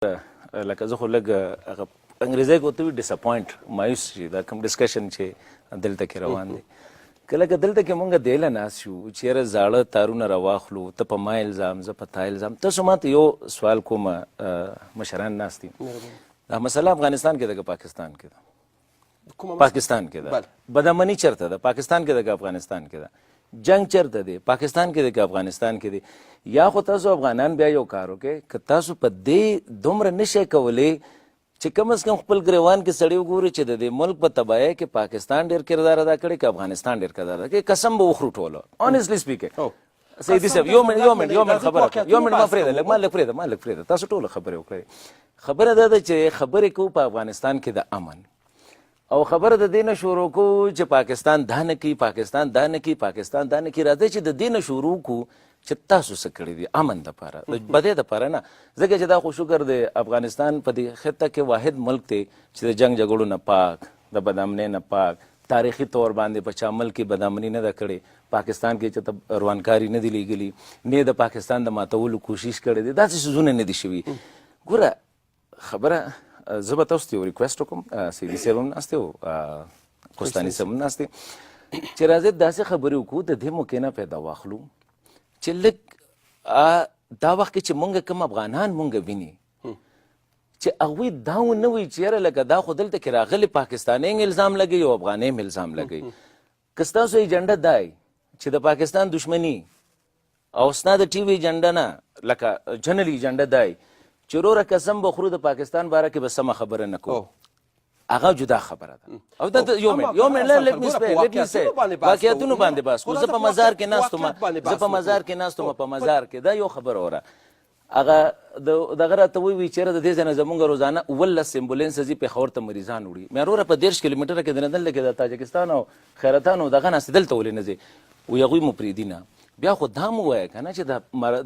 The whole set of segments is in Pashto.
لکه زه خو لږ هغه انګریزي کې ورته وایي ډساپوینټ مایوس شي دا کوم ډسکشن چې دلته کې روان دی که لکه دلته کې مونږ دیله ناست شو چېرې زاړه تارونه راواخلو ته په ما الزام زه په تا الزام تاسو ماته یو سوال کوم مشران ناست دي دا مسله افغانستان کې ده که پاکستان کې ده پاکستان کې ده بدامني چېرته ده پاکستان کې ده که افغانستان کې ده جنگ چرته دی پاکستان کې دی که افغانستان کې دی یا خو تاسو افغانان بیا یو کار وکړئ که تاسو په دې دومره نشئ کولی چې کم از کم خپل ګریوان کې سړی وګوري چې د دې ملک په تباهۍ کې پاکستان ډېر کردار ادا کړی که افغانستان ډېر کردار ادا کړی قسم به وخورو ټولو آنېسټلی سپیکینګ سیدي صاحب یو منټ خبره یو منټ ما پرېږده ما لږ پرېږده تاسو ټولو خبرې وکړئ خبره دا ده چې خبرې کوو په افغانستان کې د امن او خبره د دې نه شروع کوو چې پاکستان دا نه کوي پاکستان دا نه کوي پاکستان دا نه کوي راځئ چې د دې نه شروع کوو چې تاسو څه کړي دي امن دپاره د بدۍ دپاره نه ځکه چې دا خو شکر دی افغانستان په دې خطه کې واحد ملک دی چې د جنګ جګړو نه پاک د بدامنۍ نه پاک تاریخي طور باندې په چا ملک کې بدامني نه ده کړې پاکستان کې چې ته روانکاري نه دي لیږلي نه د پاکستان د ماتولو کوشش کړی دی داسې څیزونه نه دي شوي ګوره خبره زه به تاسو ته یو ریکویسټ وکړم سیدي صاحب هم ناست دی او کوستاني صاحب هم ناست دی چې راځئ داسې خبرې وکړو د دې موقع نه پیدا واخلو چې لږ دا وخت کې چې مونږ کوم افغانان مونږ ویني چې هغوی دا ونه وایي چې یاره لکه دا خو دلته کې راغلي پاکستاني هم الزام لګوي او افغاني هم الزام لګوي که ستاسو ایجنډه دا چې د پاکستان دشمني او ستا د ټي وي ایجنډه نه لکه جنرال ایجنډه دا چې وروره قسم به خورو د پاکستان باره کې به سمه خبره نه کوو هغه جدا خبره ده او دا یو منټ واقعیتونو باندې بس خو زه په مزار کې ناست وم په مزار کې دا یو خبره وره هغه دغه راته ووایي چېرې د دې ځای نه زمونږ روزانه 18 امبولینس ځي پېښور ته مریضان وړي مې وروره په 13 کیلومتره کې د ندل کې د تاجکستان او خیرتان او دغه ناستې دلته ولې نه ځي وایي هغوی مو پرېږدي نه بیا خو دا مو ووایه که نه چې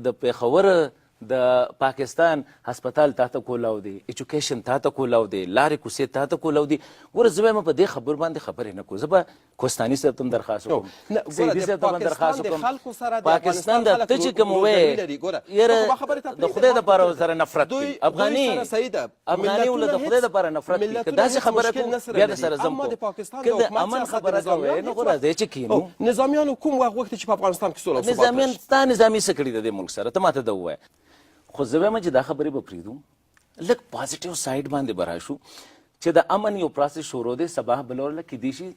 د پېښور د پاکستان هسپتال تا ته کولاو دی ایجوکیشن تا ته کولاو دی لارې کوڅې تا ته کولاو دی ګوره زه به په دې خبر باندې خبرې نه کوم زه به کوستاني صاحب ته هم درخواست وکړم سیدي صاحب ته هم درخواست وکړم پاکستان د ته چې کوم ووایې یاره د خدای دپاره ورسره نفرت کوي افغاني له د خدای دپاره نفرت کوي که داسې خبره کوو بیا د سره ځم کوو که د امن خبره کوئ نو خو راځئ چې کښېنو نظامیانو کوم وخت غوښتي چې په افغانستان کې سوله نظامیان ستا نظامي څه کړي د دې ملک سره ته ماته دا ووایه خو زه وایم چې دا خبرې به پرېږدو لږ پازیټیو سایډ باندې به راشو چې د امن یو پروسس شروع دی سبا بلورله کیدای شي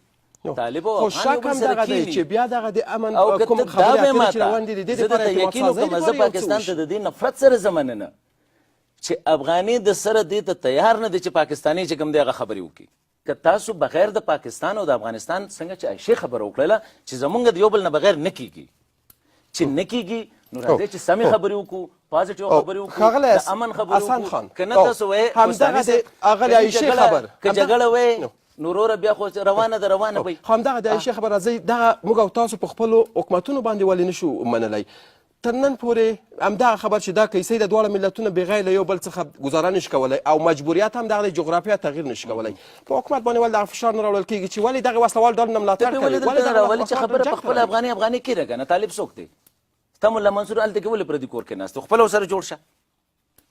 طالب او افغان یو سره کېږي چې بیا دغه د امن کوم خبرې اترې چې روان دي د دې لپاره چې یقین وکړم زه پاکستان ته د دې نفرت سره زمانه نه چې افغاني د سره دې ته تیار نه دی چې پاکستاني چې کوم دی هغه خبرې وکړي که تاسو بغیر د پاکستان او د افغانستان څنګه چې عایشې خبره وکړله چې زمونږ د یو بل نه بغیر نه کېږي چې نه کېږي نو راځئ چې سمې خبرې وکړو پازیټیو خبرې وکړو د امن خبرې وکړو که نه تاسو وایئ هغه عایشې خبر که جګړه وایئ نو وروره بیا خو روانه ده روانه وي خو همدغه د عایشې خبره راځئ دغه موږ او تاسو په خپلو حکومتونو باندې ولې نشو منلی تر نن پورې همدغه خبر چې دا کیسې د دواړه ملتونه بغیر له یو بل څخه ګزاره نشي کولی او مجبوریت هم دغه د جغرافیه تغییر نشي کولی په حکومت باندې ولې دغه فشار نه راوړل کېږي چې ولې دغه وسله وال ډول نه ملاتړ کوي ولې دغه راولي چې خبره په خپله افغاني کېږي که نه طالب څوک دی تا ملا منصور هلته کې ولې پردي کور کې ناست خپله ورسره جوړ شه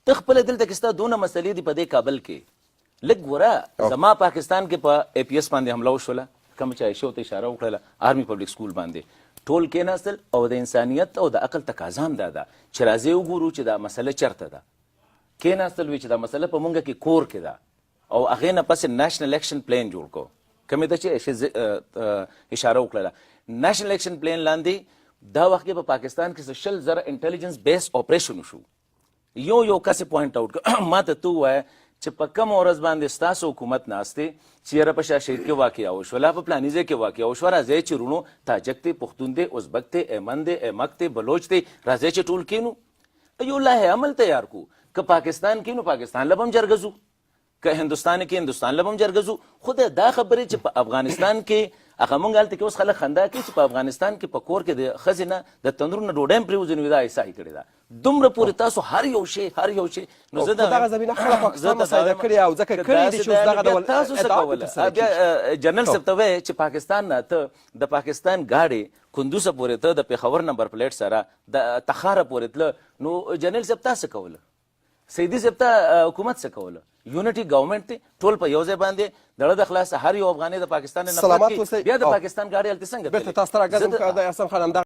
ته خپله دلته کې ستا دونه مسلې دي په دې کابل کې لږ ګوره زما پاکستان کې په اے پی ایس باندې حمله وشوله کوم چې عایشې ورته اشاره وکړله آرمي پبلک سکول باندې ټول کېناستل او د انسانیت او د عقل تقاضا هم دا ده چې راځئ وګورو چې دا مسله چېرته ده کېناستل وایي چې دا مسله په مونږ کې کور کې ده او هغې نه پسې نیشنل ایکشن پلین جوړ کړو کومې ته چې اشاره وکړله نیشنل ایکشن پلین لاندې دا وخت کې په پاکستان کې 100,000 انټیلیجنس بیس اپریشن وشو یو کس پوینټ آوټ کړ ما ته تو وایه چې په کوم ورځ باندې ستاسو حکومت ناستې چې یاره په شاه شهید کې واقعه وشوله په فلاني ځای کې واقعه وشوه راځئ چې رونو تاجک دی پښتون دی ازبک دی ایمن دی ایمک دی بلوچ دی راځئ چې ټول کینو یو لایحه عمل تیار کو که پاکستان کې نو پاکستان له به هم جرګه ځو که هندوستان کې هندوستان له به هم جرګه ځو خو دا خبرې چې په افغانستان کې هغه مونږ هلته کې اوس خلک خندا کوي چې په افغانستان کې په کور کې د ښځې نه د تندور نه ډوډۍ هم پرېوځي نو دا ایسا یې کړې ده دومره پورې تاسو هر یو شی نو زه دغه زمینه خپله پاکستان مسایده کړې او ځکه کړې دي چې اوس دغه ډول تاسو څه کوله بیا جنرال صاحب ته وایې چې پاکستان نه ته د پاکستان ګاډې کندوزه پورې ته د پېښور نمبر پلیټ سره د تخاره پورې تله نو جنرال صاحب تا څه کوله سیدي صاحب ته حکومت څه کوله یونټي ګورنمنت دی ټول په یو ځای باندې دړه د خلاص هر یو افغاني د پاکستان نه نفرت کوي بیا د پاکستان ګاډي هلته څنګه بیرته تاسو ته راګرځم که د احسان خان همدغه